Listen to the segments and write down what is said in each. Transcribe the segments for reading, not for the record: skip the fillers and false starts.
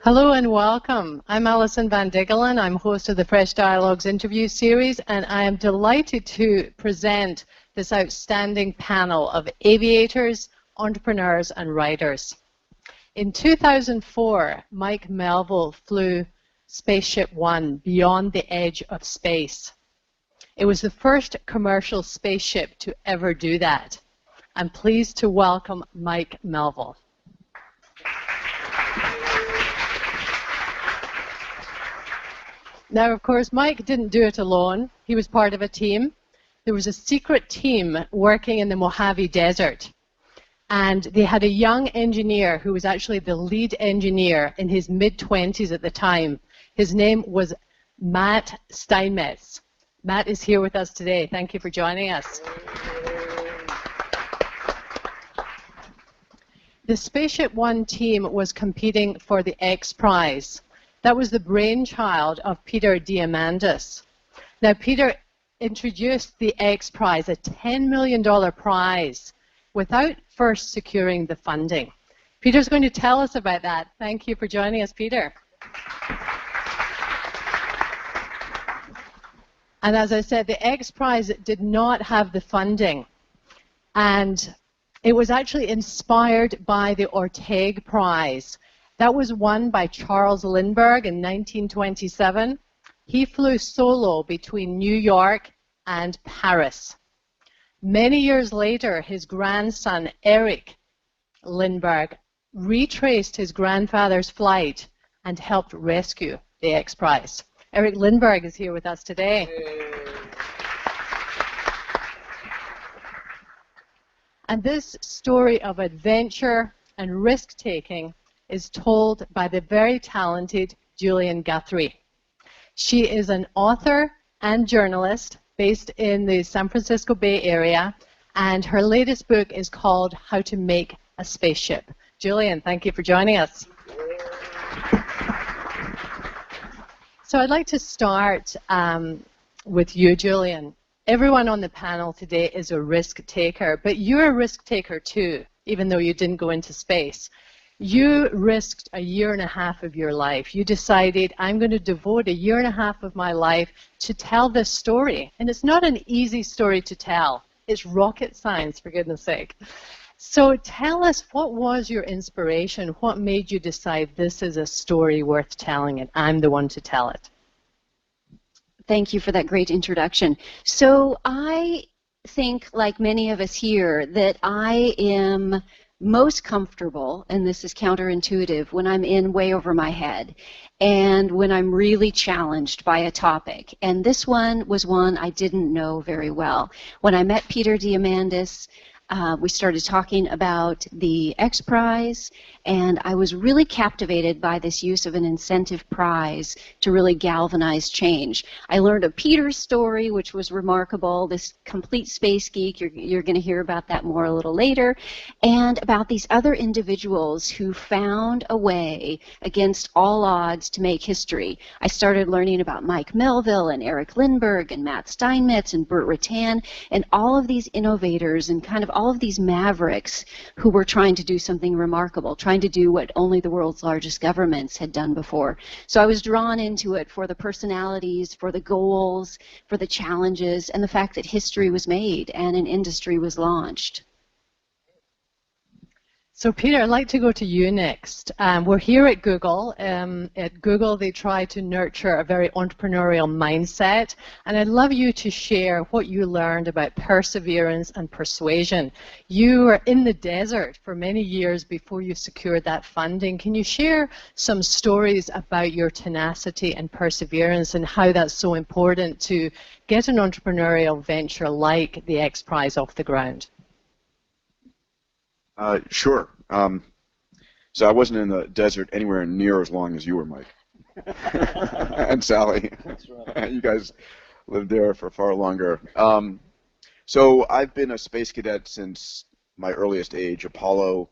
Hello and welcome. I'm Alison van Diggelen. I'm host of the Fresh Dialogues interview series, and I am delighted to present this outstanding panel of aviators, entrepreneurs, and writers. In 2004, Mike Melvill flew SpaceShipOne beyond the edge of space. It was the first commercial spaceship to ever do that. I'm pleased to welcome Mike Melvill. Now, of course, Mike didn't do it alone. He was part of a team. There was a secret team working in the Mojave Desert. And they had a young engineer who was actually the lead engineer in his mid-20s at the time. His name was Matt Stinemetze. Matt is here with us today. Thank you for joining us. The SpaceShipOne team was competing for the X Prize. That was the brainchild of Peter Diamandis. Now, Peter introduced the X Prize, a $10 million prize, without first securing the funding. Peter's going to tell us about that. Thank you for joining us, Peter. And as I said, the X Prize did not have the funding. And it was actually inspired by the Orteig Prize. That was won by Charles Lindbergh in 1927. He flew solo between New York and Paris. Many years later, his grandson, Erik Lindbergh, retraced his grandfather's flight and helped rescue the X Prize. Erik Lindbergh is here with us today. And this story of adventure and risk-taking is told by the very talented Julian Guthrie. She is an author and journalist based in the San Francisco Bay Area, and her latest book is called How to Make a Spaceship. Julian, thank you for joining us. So I'd like to start with you, Julian. Everyone on the panel today is a risk taker, but you're a risk taker too, even though you didn't go into space. You risked a year and a half of your life. You decided, I'm going to devote a year and a half of my life to tell this story. And it's not an easy story to tell. It's rocket science, for goodness sake. So tell us, what was your inspiration? What made you decide this is a story worth telling and I'm the one to tell it? Thank you for that great introduction. So I think, like many of us here, that I am most comfortable, and this is counterintuitive, when I'm in way over my head and when I'm really challenged by a topic. And this one was one I didn't know very well. When I met Peter Diamandis, we started talking about the X Prize, and I was really captivated by this use of an incentive prize to really galvanize change. I learned of Peter's story, which was remarkable, this complete space geek. You're going to hear about that more a little later, and about these other individuals who found a way against all odds to make history. I started learning about Mike Melvill and Erik Lindbergh and Matt Stinemetze and Burt Rutan and all of these innovators and kind of all of these mavericks who were trying to do something remarkable, trying to do what only the world's largest governments had done before. So I was drawn into it for the personalities, for the goals, for the challenges, and the fact that history was made and an industry was launched. So Peter, I'd like to go to you next. We're here at Google. At Google, they try to nurture a very entrepreneurial mindset, and I'd love you to share what you learned about perseverance and persuasion. You were in the desert for many years before you secured that funding. Can you share some stories about your tenacity and perseverance and how that's so important to get an entrepreneurial venture like the X Prize off the ground? Sure. So I wasn't in the desert anywhere near as long as you were, Mike. And Sally. That's right. You guys lived there for far longer. So I've been a space cadet since my earliest age. Apollo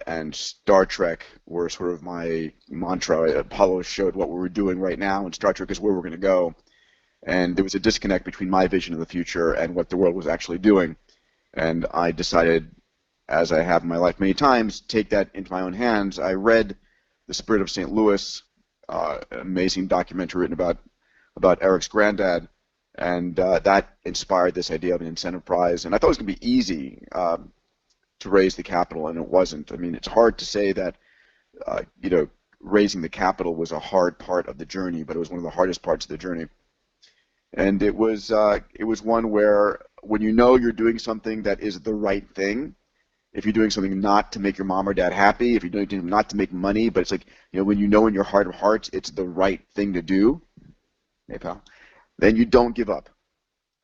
and Star Trek were sort of my mantra. Apollo showed what we were doing right now, and Star Trek is where we're going to go. And there was a disconnect between my vision of the future and what the world was actually doing. And I decided, as I have in my life many times, take that into my own hands. I read The Spirit of St. Louis, an amazing documentary written about Eric's granddad, and that inspired this idea of an incentive prize. And I thought it was going to be easy to raise the capital, and it wasn't. I mean, it's hard to say that, raising the capital was a hard part of the journey, but it was one of the hardest parts of the journey. And it was one where when you know you're doing something that is the right thing, if you're doing something not to make your mom or dad happy, if you're doing something not to make money, but it's like, when you know in your heart of hearts it's the right thing to do, hey pal, then you don't give up.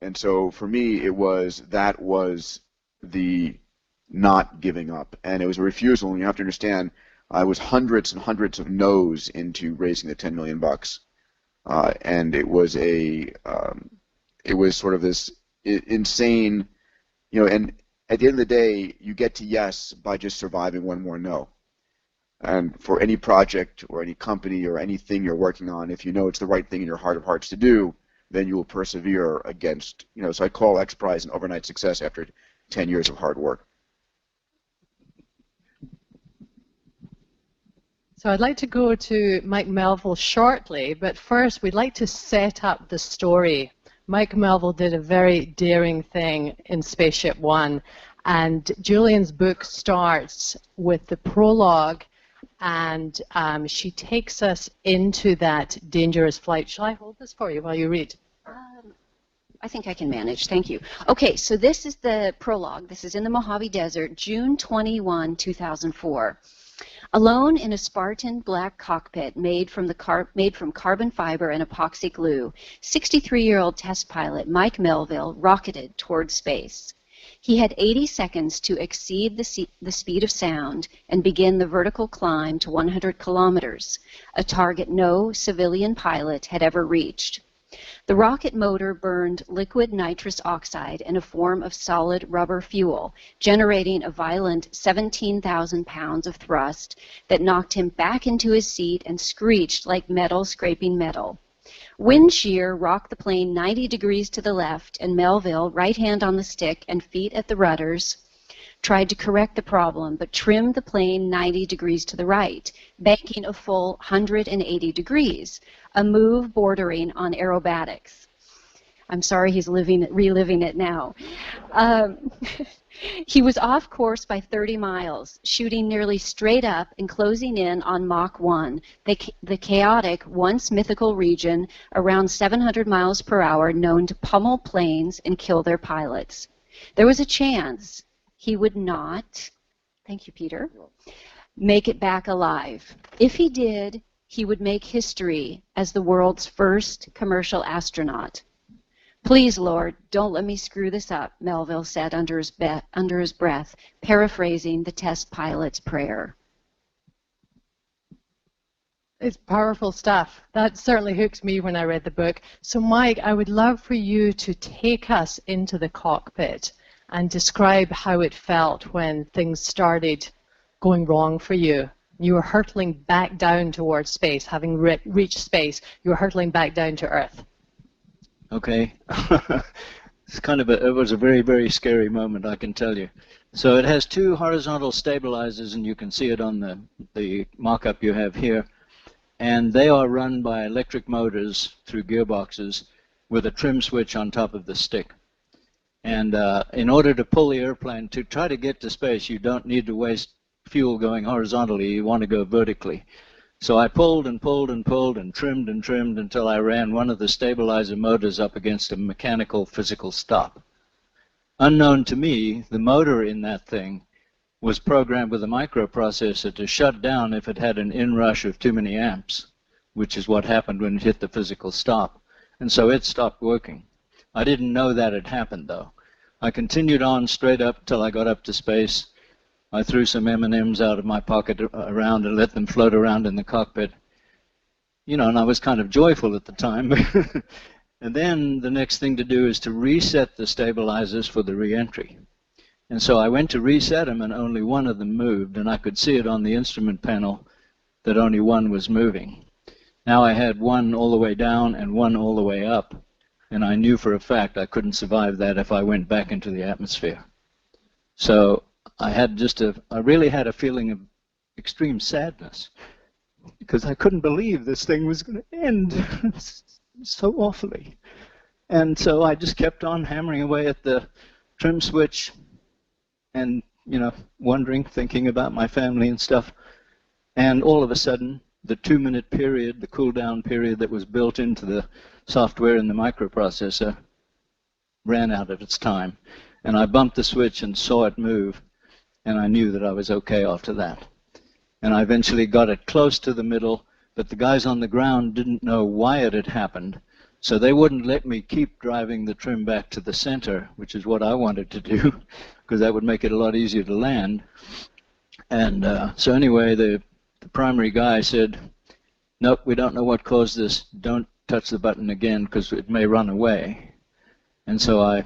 And so for me, that was the not giving up. And it was a refusal, and you have to understand, I was hundreds and hundreds of no's into raising the $10 million. And it was sort of this insane, and at the end of the day, you get to yes by just surviving one more no. And for any project or any company or anything you're working on, if you know it's the right thing in your heart of hearts to do, then you will persevere against, so I call X Prize an overnight success after 10 years of hard work. So I'd like to go to Mike Melvill shortly, but first we'd like to set up the story. Mike Melvill did a very daring thing in SpaceShipOne, and Julian's book starts with the prologue, and she takes us into that dangerous flight. Shall I hold this for you while you read? I think I can manage. Thank you. Okay, so this is the prologue. This is in the Mojave Desert, June 21, 2004. Alone in a Spartan black cockpit made from carbon fiber and epoxy glue, 63-year-old test pilot Mike Melvill rocketed toward space. He had 80 seconds to exceed the speed of sound and begin the vertical climb to 100 kilometers, a target no civilian pilot had ever reached. The rocket motor burned liquid nitrous oxide in a form of solid rubber fuel, generating a violent 17,000 pounds of thrust that knocked him back into his seat and screeched like metal scraping metal. Wind shear rocked the plane 90 degrees to the left, and Melvill, right hand on the stick and feet at the rudders, tried to correct the problem, but trimmed the plane 90 degrees to the right, banking a full 180 degrees, a move bordering on aerobatics. I'm sorry he's reliving it now. He was off course by 30 miles, shooting nearly straight up and closing in on Mach 1, the chaotic, once mythical region around 700 miles per hour known to pummel planes and kill their pilots. There was a chance he would not, thank you, Peter, make it back alive. If he did, he would make history as the world's first commercial astronaut. Please, Lord, don't let me screw this up, Melvill said under his breath, paraphrasing the test pilot's prayer. It's powerful stuff. That certainly hooked me when I read the book. So, Mike, I would love for you to take us into the cockpit and describe how it felt when things started going wrong for you. You were hurtling back down towards space, having reached space. You were hurtling back down to Earth. Okay. It was a very, very scary moment, I can tell you. So it has two horizontal stabilizers, and you can see it on the mock-up you have here. And they are run by electric motors through gearboxes with a trim switch on top of the stick. And in order to pull the airplane, to try to get to space, you don't need to waste fuel going horizontally. You want to go vertically. So I pulled and pulled and pulled and trimmed until I ran one of the stabilizer motors up against a mechanical physical stop. Unknown to me, the motor in that thing was programmed with a microprocessor to shut down if it had an inrush of too many amps, which is what happened when it hit the physical stop. And so it stopped working. I didn't know that had happened, though. I continued on straight up till I got up to space. I threw some M&Ms out of my pocket around and let them float around in the cockpit. And I was kind of joyful at the time. And then the next thing to do is to reset the stabilizers for the re-entry. And so I went to reset them, and only one of them moved, and I could see it on the instrument panel that only one was moving. Now I had one all the way down and one all the way up, and I knew for a fact I couldn't survive that if I went back into the atmosphere. So I really had a feeling of extreme sadness, because I couldn't believe this thing was going to end so awfully. And so I just kept on hammering away at the trim switch and, wondering, thinking about my family and stuff. And all of a sudden, the 2-minute period, the cool-down period that was built into the software in the microprocessor, ran out of its time. And I bumped the switch and saw it move, and I knew that I was okay after that. And I eventually got it close to the middle, but the guys on the ground didn't know why it had happened, so they wouldn't let me keep driving the trim back to the center, which is what I wanted to do, because that would make it a lot easier to land. And so anyway, the primary guy said, nope, we don't know what caused this. Don't touch the button again, because it may run away. And so I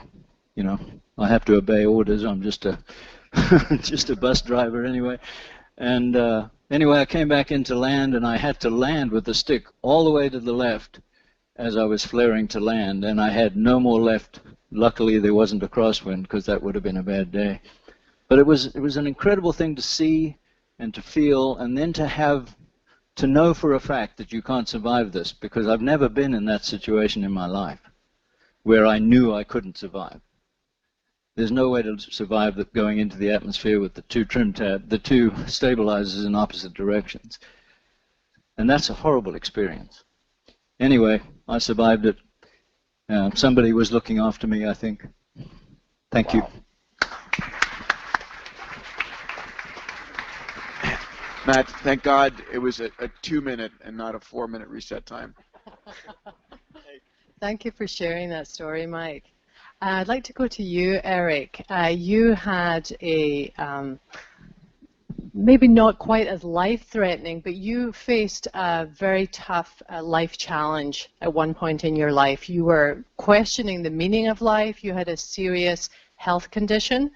have to obey orders. I'm just a just a bus driver anyway. And anyway, I came back into land, and I had to land with the stick all the way to the left as I was flaring to land, and I had no more left. Luckily, there wasn't a crosswind, because that would have been a bad day. But it was an incredible thing to see and to feel, and then to know for a fact that you can't survive this, because I've never been in that situation in my life where I knew I couldn't survive. There's no way to survive going into the atmosphere with the the two stabilizers in opposite directions. And that's a horrible experience. Anyway, I survived it. Somebody was looking after me, I think. Thank you. Matt, thank God it was a 2-minute and not a 4-minute reset time. Thank you for sharing that story, Mike. I'd like to go to you, Erik. You had a, maybe not quite as life-threatening, but you faced a very tough life challenge at one point in your life. You were questioning the meaning of life. You had a serious health condition.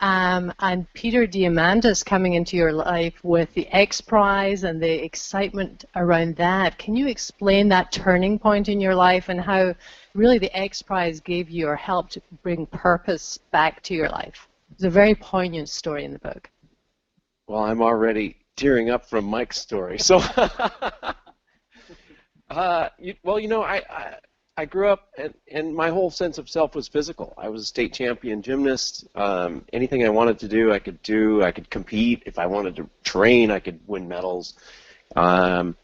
And Peter Diamandis coming into your life with the X Prize and the excitement around that. Can you explain that turning point in your life and how really the X Prize gave you or helped bring purpose back to your life? It's a very poignant story in the book. Well, I'm already tearing up from Mike's story. So, I grew up, and my whole sense of self was physical. I was a state champion gymnast. Anything I wanted to do, I could do. I could compete. If I wanted to train, I could win medals. And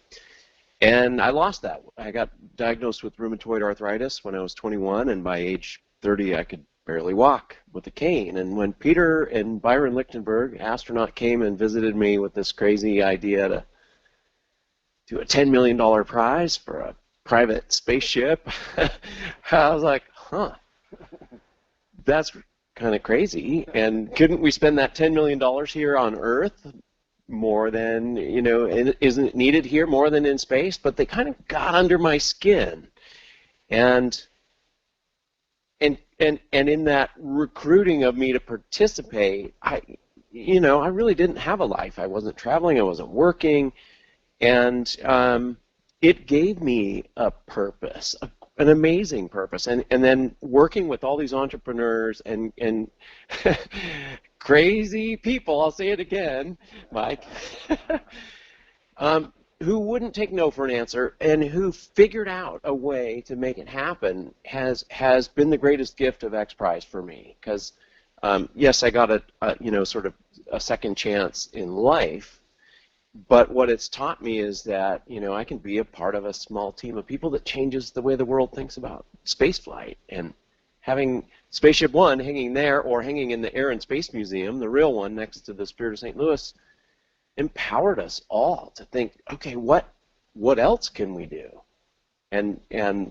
I lost that. I got diagnosed with rheumatoid arthritis when I was 21, and by age 30, I could barely walk with a cane. And when Peter and Byron Lichtenberg, astronaut, came and visited me with this crazy idea to do a $10 million prize for a private spaceship, I was like, huh, that's kind of crazy. And couldn't we spend that $10 million here on Earth more than, isn't it needed here more than in space? But they kind of got under my skin. And in that recruiting of me to participate, I really didn't have a life. I wasn't traveling, I wasn't working, and it gave me a purpose, an amazing purpose. And then working with all these entrepreneurs and crazy people, I'll say it again, Mike, who wouldn't take no for an answer and who figured out a way to make it happen has been the greatest gift of X Prize for me. Because, yes, I got sort of a second chance in life. But what it's taught me is that, I can be a part of a small team of people that changes the way the world thinks about spaceflight. And having SpaceShipOne hanging there or hanging in the Air and Space Museum, the real one next to the Spirit of St. Louis, empowered us all to think, okay, what else can we do? And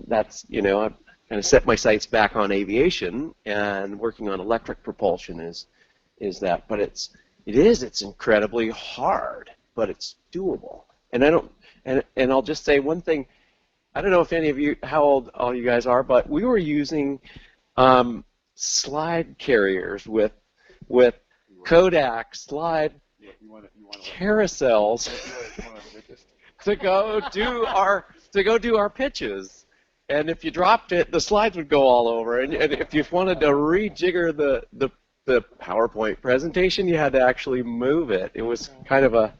that's, I've kind of set my sights back on aviation, and working on electric propulsion is that. But it's incredibly hard, but it's doable. And I'll just say one thing. I don't know if any of you, how old all you guys are, but we were using slide carriers with Kodak slide carousels to go do our pitches. and if you dropped it, the slides would go all over. And if you wanted to rejigger the PowerPoint presentation, you had to actually move it. It was kind of a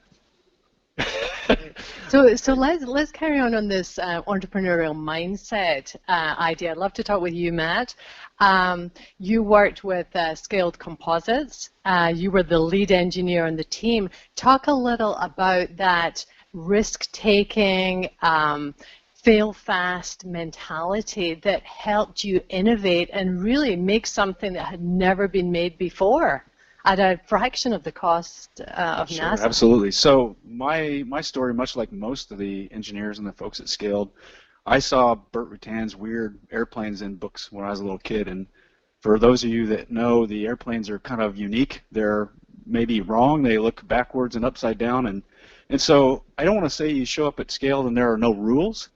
So let's carry on this entrepreneurial mindset idea. I'd love to talk with you, Matt. You worked with Scaled Composites. You were the lead engineer on the team. Talk a little about that risk-taking, fail-fast mentality that helped you innovate and really make something that had never been made before at a fraction of the cost of Sure, NASA. absolutely. So my story, much like most of the engineers and the folks at Scaled, I saw Burt Rutan's weird airplanes in books when I was a little kid. And for those of you that know, the airplanes are kind of unique. They're maybe wrong. They look backwards and upside down. And so I don't want to say you show up at Scaled and there are no rules,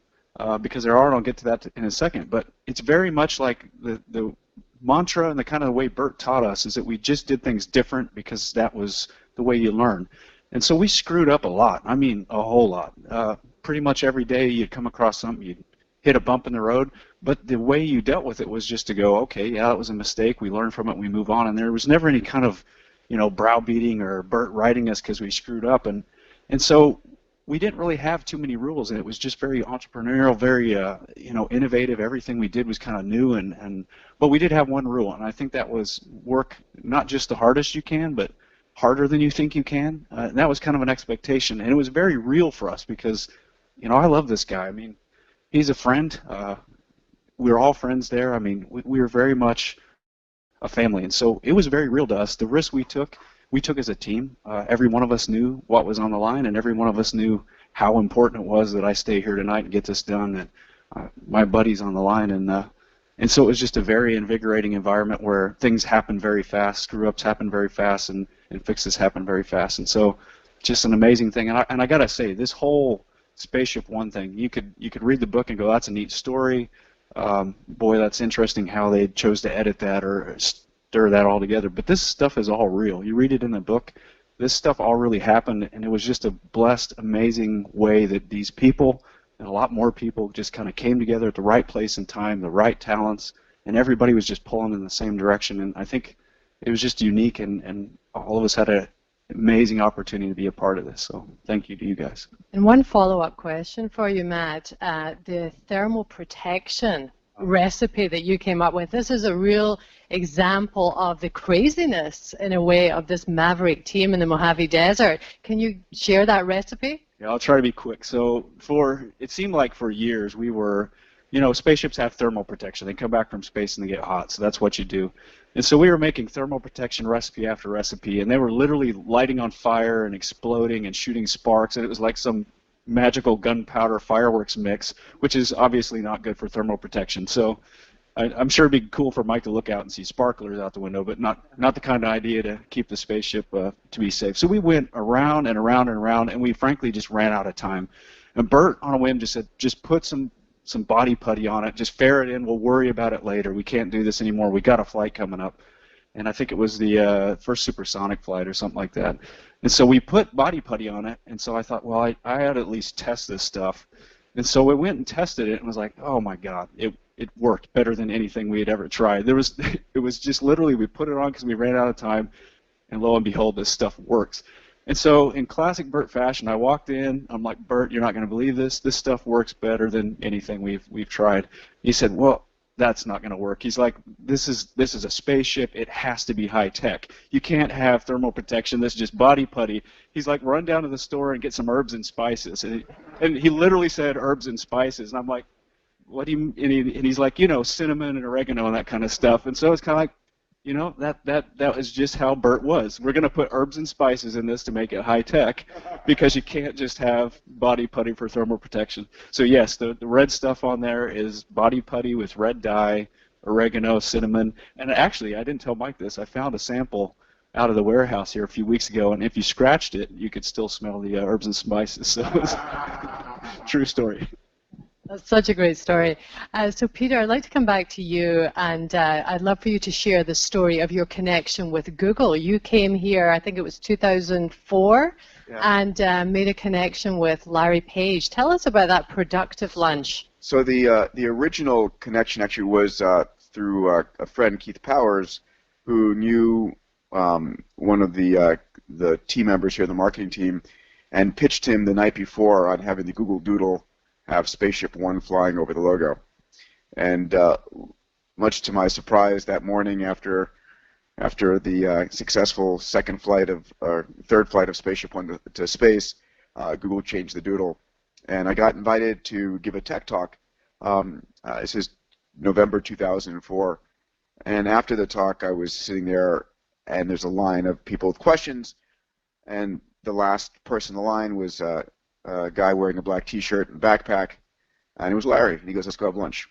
because there are, and I'll get to that in a second. But it's very much like the mantra and the kind of way Burt taught us is that we just did things different because that was the way you learn. And so we screwed up a lot. I mean, a whole lot. Pretty much every day you'd come across something, you'd hit a bump in the road, but the way you dealt with it was just to go, okay, yeah, that was a mistake, we learn from it, we move on, and there was never any kind of, browbeating or Burt writing us because we screwed up. And so we didn't really have too many rules, and it was just very entrepreneurial, very innovative. Everything we did was kind of new, but we did have one rule, and I think that was work not just the hardest you can, but harder than you think you can. And that was kind of an expectation, and it was very real for us because, I love this guy. I mean, he's a friend. We were all friends there. I mean, we were very much a family, and so it was very real to us. The risk we took as a team. Every one of us knew what was on the line, and every one of us knew how important it was that I stay here tonight and get this done, that my buddy's on the line, and so it was just a very invigorating environment where things happen very fast, screw-ups happen very fast, and fixes happen very fast, and so just an amazing thing. And I gotta say, this whole SpaceShipOne thing, you could read the book and go, that's a neat story. Boy, that's interesting how they chose to edit that or stir that all together. But this stuff is all real. You read it in the book. This stuff all really happened, and it was just a blessed, amazing way that these people and a lot more people just kind of came together at the right place and time, the right talents, and everybody was just pulling in the same direction. And I think it was just unique, and all of us had an amazing opportunity to be a part of this. So thank you to you guys. And one follow-up question for you, Matt. The thermal protection recipe that you came up with, this is a real example of the craziness, in a way, of this maverick team in the Mojave Desert. Can you share that recipe? Yeah, I'll try to be quick. So it seemed like for years we were, spaceships have thermal protection. They come back from space and they get hot, so that's what you do. And so we were making thermal protection recipe after recipe, and they were literally lighting on fire and exploding and shooting sparks, and it was like some magical gunpowder fireworks mix, which is obviously not good for thermal protection. So I'm sure it'd be cool for Mike to look out and see sparklers out the window, but not the kind of idea to keep the spaceship to be safe. So we went around and around and around, and we frankly just ran out of time. And Burt, on a whim, just said, just put some body putty on it, just fare it in, we'll worry about it later. We can't do this anymore. We got a flight coming up. And I think it was the first supersonic flight or something like that. And so we put body putty on it, and so I thought, well, I ought to at least test this stuff. And so we went and tested it and was like, oh my God, it worked better than anything we had ever tried. It was just literally, we put it on because we ran out of time, and lo and behold, this stuff works. And so in classic Burt fashion, I walked in, I'm like, Burt, you're not going to believe this. This stuff works better than anything we've tried. He said, well, that's not going to work. He's like, this is a spaceship. It has to be high tech. You can't have thermal protection. This is just body putty. He's like, run down to the store and get some herbs and spices. And he literally said herbs and spices. And I'm like, what do you? And he's like, cinnamon and oregano and that kind of stuff. And so it's kind of like, that was just how Burt was. We're going to put herbs and spices in this to make it high tech, because you can't just have body putty for thermal protection. So yes, the red stuff on there is body putty with red dye, oregano, cinnamon. And actually, I didn't tell Mike this. I found a sample out of the warehouse here a few weeks ago, and if you scratched it, you could still smell the herbs and spices. So it's true story. That's such a great story. So Peter, I'd like to come back to you, and I'd love for you to share the story of your connection with Google. You came here, I think it was 2004, yeah, and made a connection with Larry Page. Tell us about that productive lunch. So the original connection actually was through a friend, Keith Powers, who knew one of the team members here, the marketing team, and pitched him the night before on having the Google Doodle have SpaceShipOne flying over the logo. And much to my surprise, that morning after the successful third flight of SpaceShipOne to space, Google changed the doodle. And I got invited to give a tech talk. This is November 2004. And after the talk, I was sitting there, and there's a line of people with questions. And the last person in the line was a guy wearing a black T-shirt and backpack. And it was Larry. And he goes, let's go have lunch.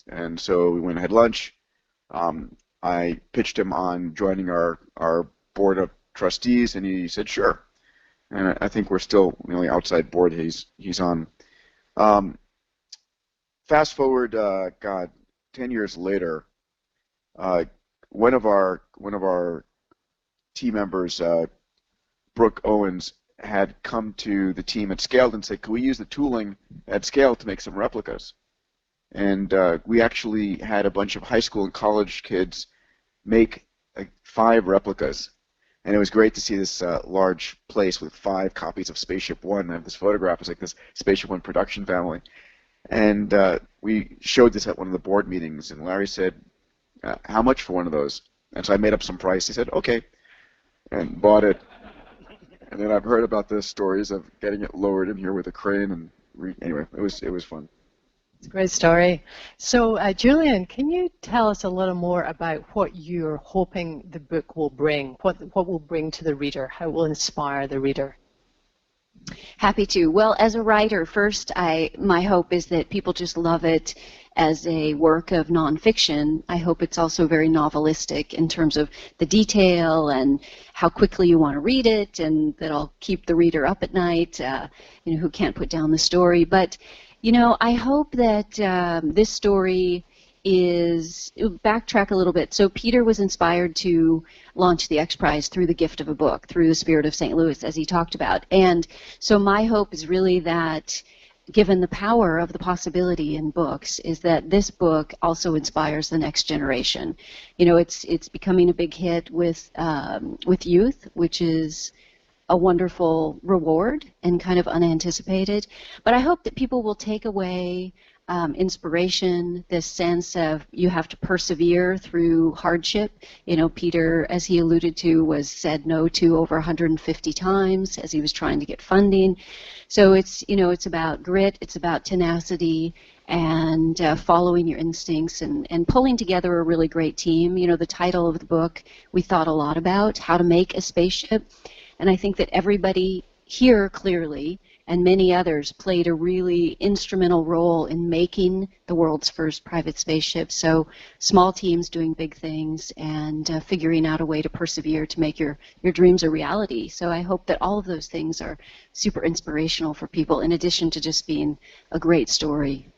And so we went and had lunch. I pitched him on joining our board of trustees, and he said, sure. And I think we're still the only outside board he's on. Fast forward, 10 years later, one of our team members, Brooke Owens, had come to the team at Scaled and said, could we use the tooling at Scaled to make some replicas? And we actually had a bunch of high school and college kids make 5 replicas. And it was great to see this large place with 5 copies of SpaceShipOne. I have this photograph. It's like this SpaceShipOne production family. And we showed this at one of the board meetings, and Larry said, how much for one of those? And so I made up some price. He said, okay, and bought it. And then I've heard about the stories of getting it lowered in here with a crane. And anyway, it was fun. It's a great story. So, Julian, can you tell us a little more about what you're hoping the book will bring? What will bring to the reader? How it will inspire the reader? Happy to. Well, as a writer, first, my hope is that people just love it as a work of nonfiction. I hope it's also very novelistic in terms of the detail and how quickly you want to read it, and that I'll keep the reader up at night, who can't put down the story. But I hope that this story is, backtrack a little bit. So Peter was inspired to launch the X Prize through the gift of a book, through the spirit of St. Louis, as he talked about. And so my hope is really that, given the power of the possibility in books, is that this book also inspires the next generation. It's becoming a big hit with youth, which is a wonderful reward and kind of unanticipated. But I hope that people will take away inspiration, this sense of you have to persevere through hardship. Peter, as he alluded to, was said no to over 150 times as he was trying to get funding. So it's about grit, it's about tenacity, and following your instincts and pulling together a really great team. The title of the book, we thought a lot about how to make a spaceship. And I think that everybody here clearly, and many others, played a really instrumental role in making the world's first private spaceship. So small teams doing big things and figuring out a way to persevere to make your dreams a reality. So I hope that all of those things are super inspirational for people, in addition to just being a great story.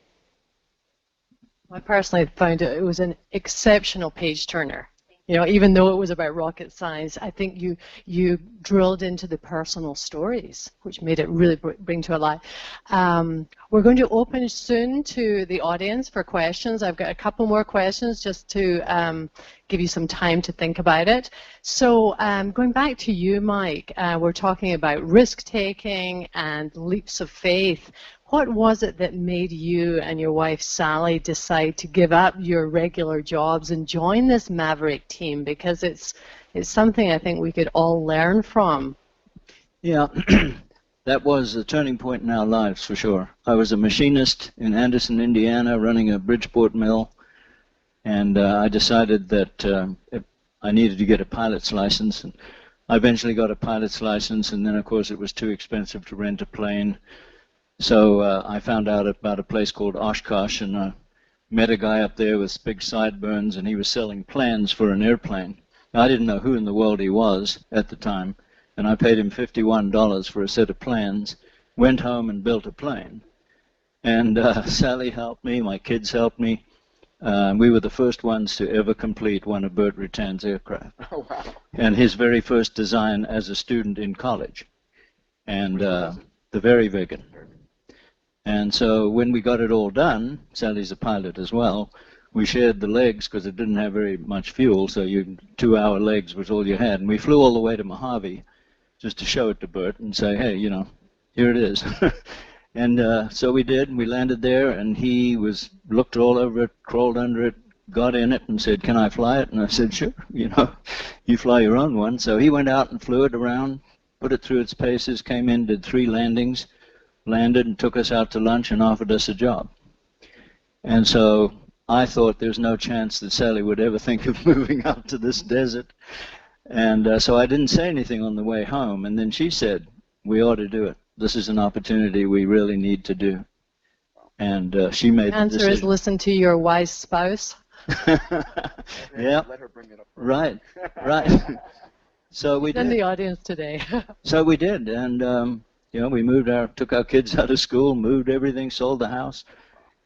I personally found it was an exceptional page turner. Even though it was about rocket science, I think you drilled into the personal stories, which made it really bring to life. We're going to open soon to the audience for questions. I've got a couple more questions just to give you some time to think about it. So going back to you, Mike, we're talking about risk-taking and leaps of faith. What was it that made you and your wife Sally decide to give up your regular jobs and join this Maverick team? Because it's something I think we could all learn from. Yeah, that was a turning point in our lives for sure. I was a machinist in Anderson, Indiana, running a Bridgeport mill, and I decided that I needed to get a pilot's license. And I eventually got a pilot's license, and then of course it was too expensive to rent a plane. So I found out about a place called Oshkosh, and I met a guy up there with big sideburns, and he was selling plans for an airplane. Now, I didn't know who in the world he was at the time, and I paid him $51 for a set of plans, went home and built a plane. And Sally helped me, my kids helped me. We were the first ones to ever complete one of Burt Rutan's aircraft. Oh, wow. And his very first design as a student in college. And the very vegan. And so when we got it all done, Sally's a pilot as well, we shared the legs because it didn't have very much fuel, so 2-hour legs was all you had. And we flew all the way to Mojave just to show it to Bert and say, hey, you know, here it is. And so we did, and we landed there, and he looked all over it, crawled under it, got in it, and said, can I fly it? And I said, sure, you know, you fly your own one. So he went out and flew it around, put it through its paces, came in, did 3 landings, landed and took us out to lunch and offered us a job. And so I thought there's no chance that Sally would ever think of moving out to this desert. And so I didn't say anything on the way home. And then she said, we ought to do it. This is an opportunity we really need to do. And she made the decision. The answer is listen to your wise spouse. Yeah. Let her bring it up. Right, right. So we did. In the audience today. So we did, and you know, we took our kids out of school, moved everything, sold the house,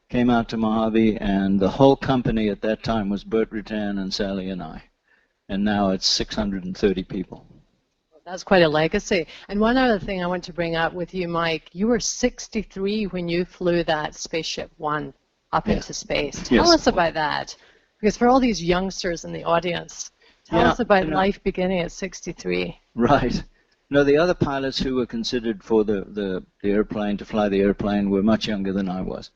came out to Mojave, and the whole company at that time was Bert Rutan and Sally and I. And now it's 630 people. That's quite a legacy. And one other thing I want to bring up with you, Mike, you were 63 when you flew that SpaceShipOne up into space. Tell us about that. Because for all these youngsters in the audience, tell us about life beginning at 63. Right. No, the other pilots who were considered for the airplane, to fly the airplane, were much younger than I was.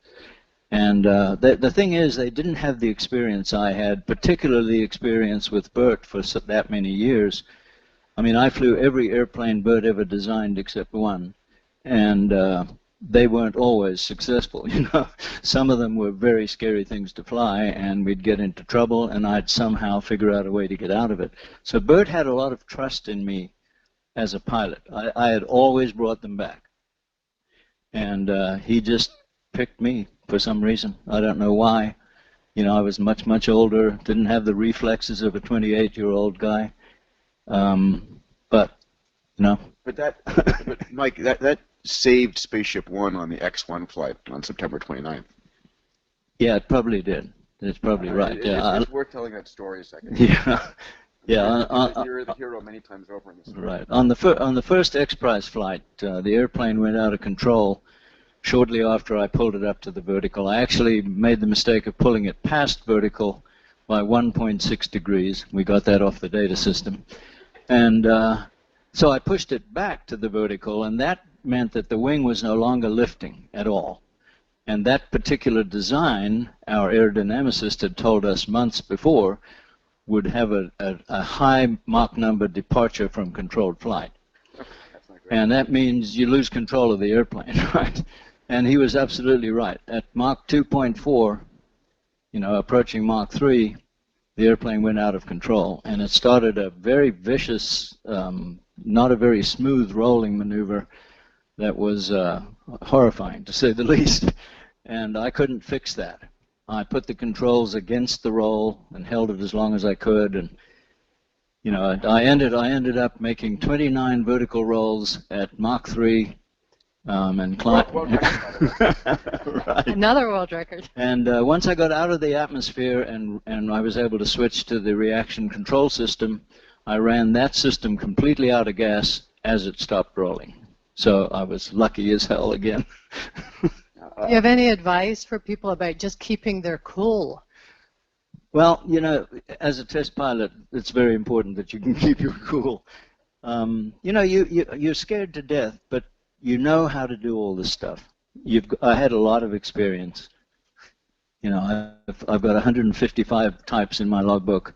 And the thing is, they didn't have the experience I had, particularly the experience with Bert for that many years. I mean, I flew every airplane Bert ever designed except one, and they weren't always successful, you know. Some of them were very scary things to fly, and we'd get into trouble, and I'd somehow figure out a way to get out of it. So Bert had a lot of trust in me as a pilot. I had always brought them back, and he just picked me for some reason. I don't know why. You know, I was much, much older, didn't have the reflexes of a 28-year-old guy. But, you know. But Mike, that saved SpaceShipOne on the X-1 flight on September 29th. Yeah, it probably did. It's probably right. It's worth telling that story a second. Yeah. Yeah. You're the hero many times over in this story. Right. On the first X Prize flight, the airplane went out of control shortly after I pulled it up to the vertical. I actually made the mistake of pulling it past vertical by 1.6 degrees. We got that off the data system. And so I pushed it back to the vertical, and that meant that the wing was no longer lifting at all. And that particular design, our aerodynamicist had told us months before, would have a high Mach number departure from controlled flight. And that means you lose control of the airplane, right? And he was absolutely right. At Mach 2.4, you know, approaching Mach 3, the airplane went out of control, and it started a very vicious, not a very smooth rolling maneuver that was horrifying, to say the least. And I couldn't fix that. I put the controls against the roll and held it as long as I could, and you know, I ended up making 29 vertical rolls at Mach 3. And climbed. Right. Another world record. And once I got out of the atmosphere and I was able to switch to the reaction control system, I ran that system completely out of gas as it stopped rolling. So I was lucky as hell again. Do you have any advice for people about just keeping their cool? Well, you know, as a test pilot, it's very important that you can keep your cool. You know, you're scared to death, but you know how to do all this stuff. I had a lot of experience. You know, I've got 155 types in my logbook,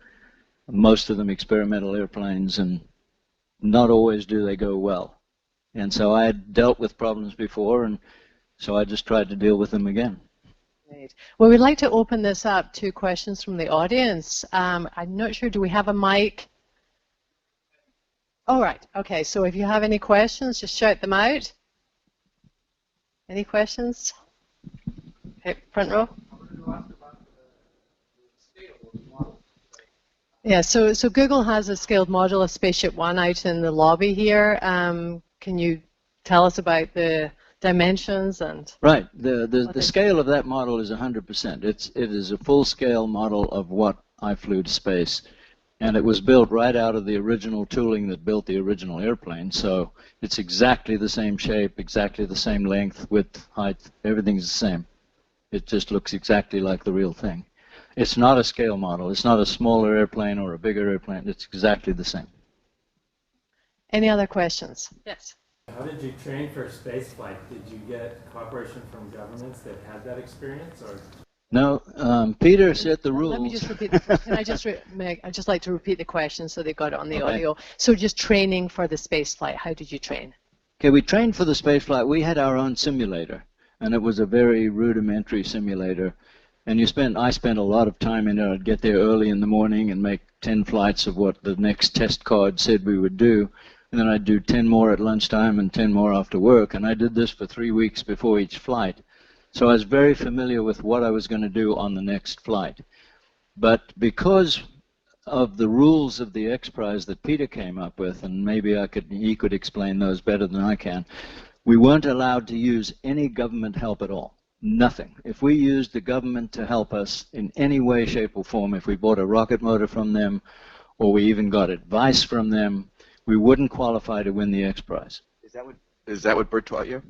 most of them experimental airplanes, and not always do they go well. And so I had dealt with problems before, and so I just tried to deal with them again. Great. Well, we'd like to open this up to questions from the audience. I'm not sure, do we have a mic? All right. Okay. So if you have any questions, just shout them out. Any questions? Okay, front row. Yeah. So Google has a scaled model of SpaceShipOne out in the lobby here. Can you tell us about the dimensions and? Right. The scale of that model is 100%. It is a full scale model of what I flew to space. And it was built right out of the original tooling that built the original airplane, so it's exactly the same shape, exactly the same length, width, height, everything's the same. It just looks exactly like the real thing. It's not a scale model. It's not a smaller airplane or a bigger airplane. It's exactly the same. Any other questions? Yes. How did you train for spaceflight? Did you get cooperation from governments that had that experience, or? No, Peter set the rules. Let me just repeat. Can I just I'd just like to repeat the question so they got it on the audio. So just training for the spaceflight. How did you train? Okay, we trained for the spaceflight. We had our own simulator, and it was a very rudimentary simulator. And I spent a lot of time in it. I'd get there early in the morning and make 10 flights of what the next test card said we would do. And then I'd do 10 more at lunchtime and 10 more after work. And I did this for 3 weeks before each flight. So I was very familiar with what I was going to do on the next flight. But because of the rules of the X Prize that Peter came up with, and maybe he could explain those better than I can, we weren't allowed to use any government help at all. Nothing. If we used the government to help us in any way, shape, or form, if we bought a rocket motor from them, or we even got advice from them, we wouldn't qualify to win the X Prize. Is that what Bert told you?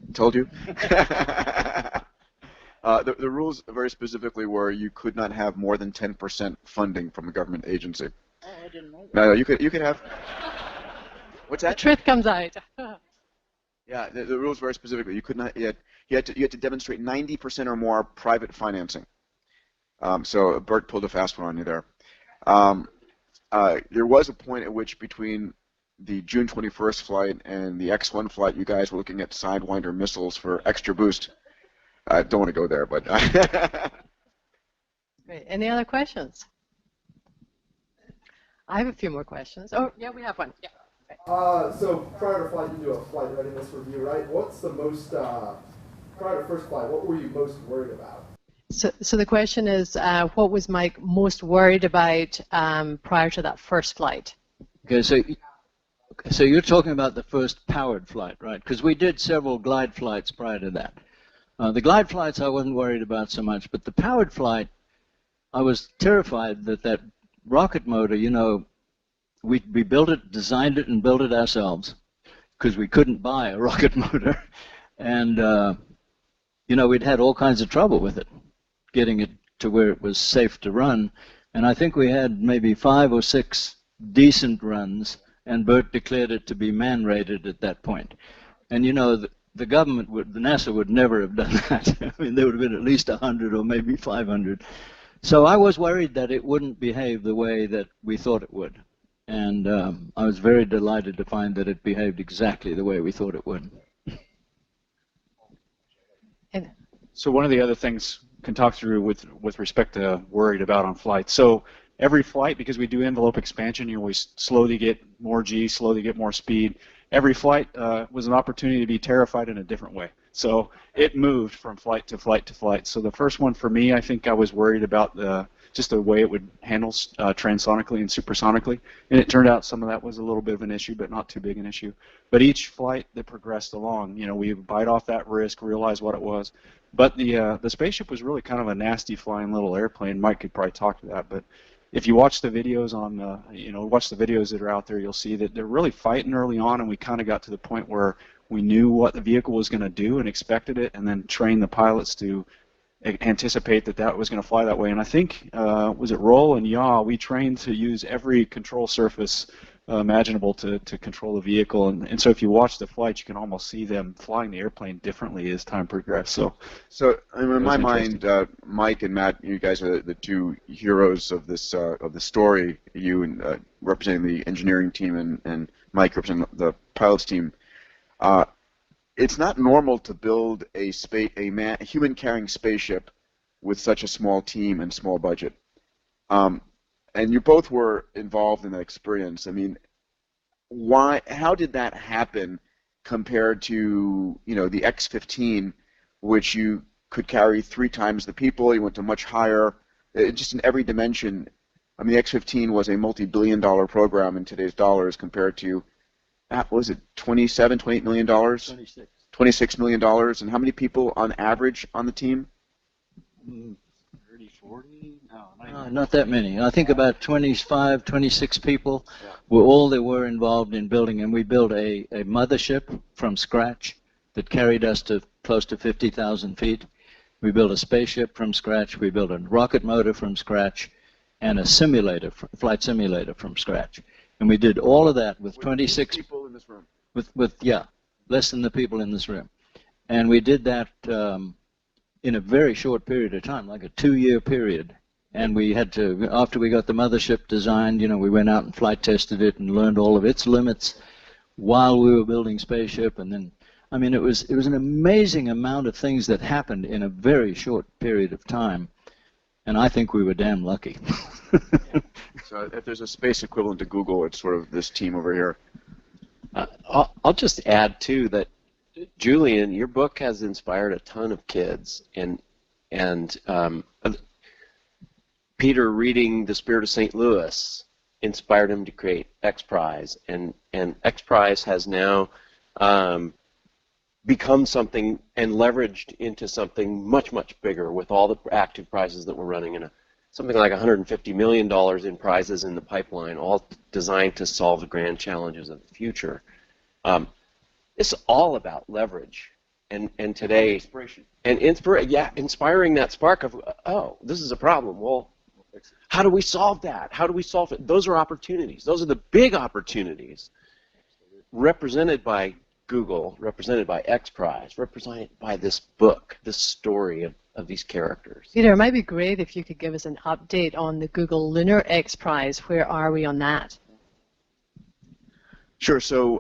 The rules very specifically were you could not have more than 10% funding from a government agency. Oh, I didn't know that. No, you could have. What's that? The truth comes out. Yeah, the rules very specifically. You could not. You had to demonstrate 90% or more private financing. So Bert pulled a fast one on you there. There was a point at which between the June 21st flight and the X-1 flight, you guys were looking at Sidewinder missiles for extra boost. I don't want to go there, but. Great. Any other questions? I have a few more questions. Oh, yeah, we have one. Yeah. So prior to flight, you do a flight readiness review, right? What's the most, prior to first flight, what were you most worried about? So the question is, what was Mike most worried about prior to that first flight? Okay, so you're talking about the first powered flight, right? Because we did several glide flights prior to that. The glide flights I wasn't worried about so much, but the powered flight, I was terrified that rocket motor, we built it, designed it, and built it ourselves because we couldn't buy a rocket motor. And, we'd had all kinds of trouble with it, getting it to where it was safe to run. And I think we had maybe 5 or 6 decent runs, and Bert declared it to be man-rated at that point. And, the government the NASA would never have done that. I mean, there would have been at least 100 or maybe 500. So I was worried that it wouldn't behave the way that we thought it would. And I was very delighted to find that it behaved exactly the way we thought it would. So one of the other things I can talk through with respect to worried about on flight. So every flight, because we do envelope expansion, you always slowly get more G, slowly get more speed. Every flight was an opportunity to be terrified in a different way. So it moved from flight to flight to flight. So the first one for me, I think I was worried about just the way it would handle transonically and supersonically. And it turned out some of that was a little bit of an issue, but not too big an issue. But each flight that progressed along, we would bite off that risk, realize what it was. But the Spaceship was really kind of a nasty flying little airplane. Mike could probably talk to that, but if you watch the videos watch the videos that are out there, you'll see that they're really fighting early on, and we kind of got to the point where we knew what the vehicle was going to do and expected it, and then trained the pilots to anticipate that was going to fly that way. And I think, was it Roll and Yaw, we trained to use every control surface imaginable to control the vehicle. And so if you watch the flights, you can almost see them flying the airplane differently as time progressed. So in my mind, Mike and Matt, you guys are the two heroes of this of the story. You representing the engineering team, and Mike representing the pilots team. It's not normal to build a human-carrying spaceship with such a small team and small budget. And you both were involved in that experience. I mean, how did that happen compared to, the X-15, which you could carry 3 times the people, you went to much higher, just in every dimension. I mean, the X-15 was a multi-billion-dollar program in today's dollars compared to, what was it, $28 million? 26. $26 million. And how many people on average on the team? 30, 40. Not that many. I think about 25, 26 people were all that were involved in building, and we built a mothership from scratch that carried us to close to 50,000 feet. We built a spaceship from scratch. We built a rocket motor from scratch, and a simulator, flight simulator from scratch. And we did all of that with 26 people in this room. With less than the people in this room. And we did that in a very short period of time, like a 2-year period. And we had to, after we got the mothership designed, you know, we went out and flight tested it and learned all of its limits while we were building Spaceship. And then, I mean, it was an amazing amount of things that happened in a very short period of time. And I think we were damn lucky. So if there's a space equivalent to Google, it's sort of this team over here. I'll just add, too, that, Julian, your book has inspired a ton of kids. And Peter reading The Spirit of St. Louis inspired him to create X Prize. And X Prize has now become something and leveraged into something much, much bigger with all the active prizes that we're running in something like $150 million in prizes in the pipeline, all designed to solve the grand challenges of the future. It's all about leverage, and today, inspiration, and inspiring that spark of, oh, this is a problem. Well, how do we solve that? How do we solve it? Those are opportunities. Those are the big opportunities, represented by Google, represented by X Prize, represented by this book, this story of these characters. Peter, it might be great if you could give us an update on the Google Lunar X Prize. Where are we on that? Sure. So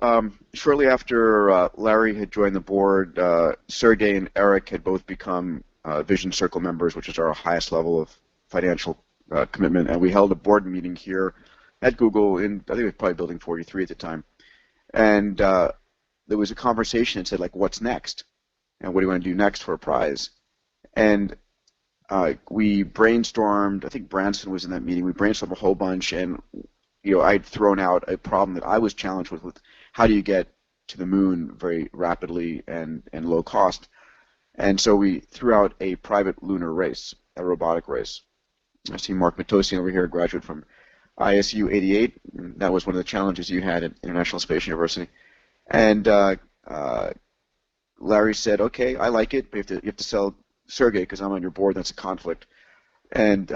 shortly after Larry had joined the board, Sergey and Erik had both become Vision Circle members, which is our highest level of financial commitment. And we held a board meeting here at Google in, I think it was probably building 43 at the time. And there was a conversation that said, like, what's next? And what do you want to do next for a prize? And we brainstormed. I think Branson was in that meeting. We brainstormed a whole bunch, and I'd thrown out a problem that I was challenged with how do you get to the moon very rapidly and low cost. And so we threw out a private lunar race, a robotic race. I see Mark Matosian over here, a graduate from ISU 88. That was one of the challenges you had at International Space University. And Larry said, okay, I like it, but you have to sell Sergey because I'm on your board. That's a conflict. And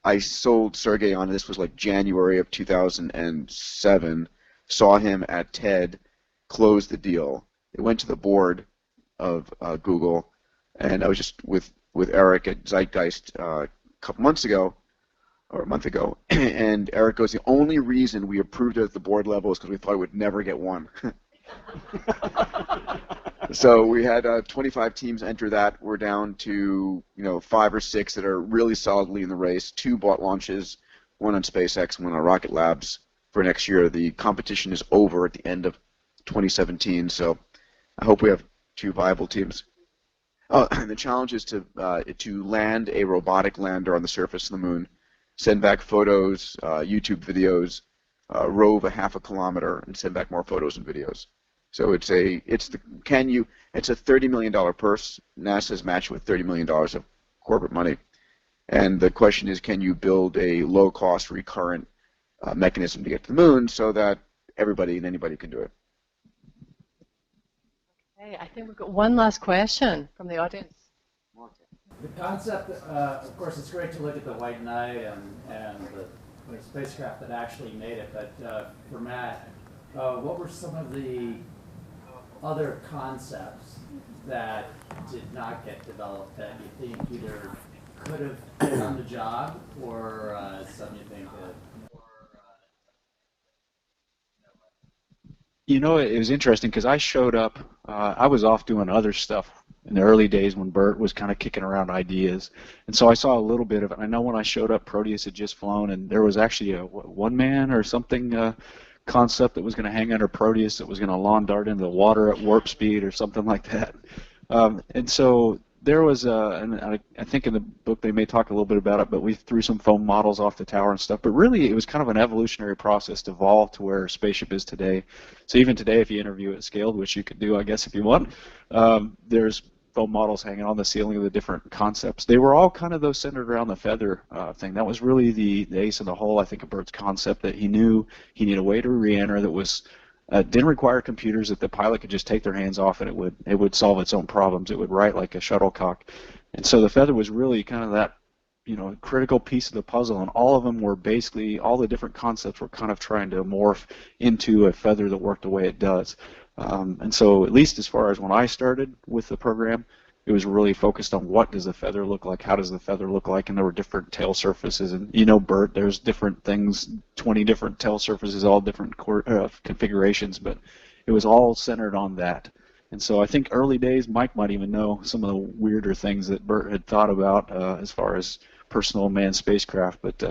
I sold Sergey on, this was like January of 2007, saw him at TED, closed the deal. It went to the board of Google, and I was just with Erik at Zeitgeist a couple months ago, or a month ago, and Erik goes, the only reason we approved it at the board level is because we thought it would never get one. So we had 25 teams enter that. We're down to 5 or 6 that are really solidly in the race. 2 bought launches, 1 on SpaceX, 1 on Rocket Labs for next year. The competition is over at the end of 2017, so I hope we have 2 viable teams. Oh, and the challenge is to land a robotic lander on the surface of the moon, send back photos, YouTube videos, rove a half a kilometer, and send back more photos and videos. So it's a $30 million purse. NASA's matched with $30 million of corporate money, and the question is, can you build a low-cost recurrent mechanism to get to the moon so that everybody and anybody can do it? Okay, I think we've got one last question from the audience. The concept, of course, it's great to look at the white knight and the spacecraft that actually made it, but for Matt, what were some of the other concepts that did not get developed that you think either could have done the job or some you think that? It was interesting because I showed up, I was off doing other stuff in the early days when Bert was kind of kicking around ideas. And so I saw a little bit of it. I know when I showed up, Proteus had just flown, and there was actually a one-man or something concept that was going to hang under Proteus that was going to lawn dart into the water at warp speed or something like that. And so there was, and I think in the book they may talk a little bit about it, but we threw some foam models off the tower and stuff. But really, it was kind of an evolutionary process to evolve to where Spaceship is today. So even today, if you interview at scale, which you could do, I guess, if you want, there's foam models hanging on the ceiling of the different concepts, they were all kind of those centered around the feather thing. That was really the ace in the hole, I think, of Bert's concept, that he knew he needed a way to re-enter that was didn't require computers, that the pilot could just take their hands off and it would solve its own problems. It would write like a shuttlecock. And so the feather was really kind of that, you know, critical piece of the puzzle, and all of them were basically, all the different concepts were kind of trying to morph into a feather that worked the way it does. And so at least as far as when I started with the program, it was really focused on what does the feather look like, how does the feather look like, and there were different tail surfaces. And you know, Bert, there's different things, 20 different tail surfaces, all different configurations, but it was all centered on that. And so I think early days, Mike might even know some of the weirder things that Bert had thought about as far as personal manned spacecraft, but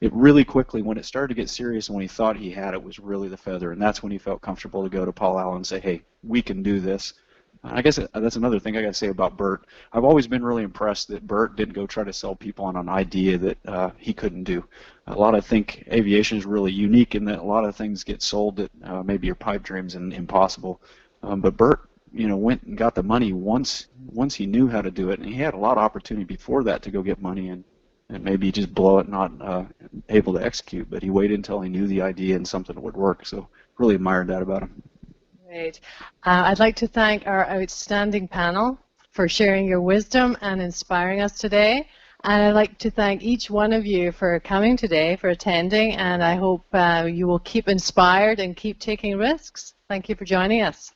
it really quickly, when it started to get serious and when he thought he had it, was really the feather, and that's when he felt comfortable to go to Paul Allen and say, hey, we can do this. I guess that's another thing I got to say about Bert. I've always been really impressed that Bert didn't go try to sell people on an idea that he couldn't do. A lot of think aviation is really unique in that a lot of things get sold that maybe your pipe dreams and impossible. But Bert, you know, went and got the money once he knew how to do it, and he had a lot of opportunity before that to go get money and maybe just blow it, not able to execute. But he waited until he knew the idea and something that would work. So really admired that about him. Great. I'd like to thank our outstanding panel for sharing your wisdom and inspiring us today. And I'd like to thank each one of you for coming today, for attending, and I hope you will keep inspired and keep taking risks. Thank you for joining us.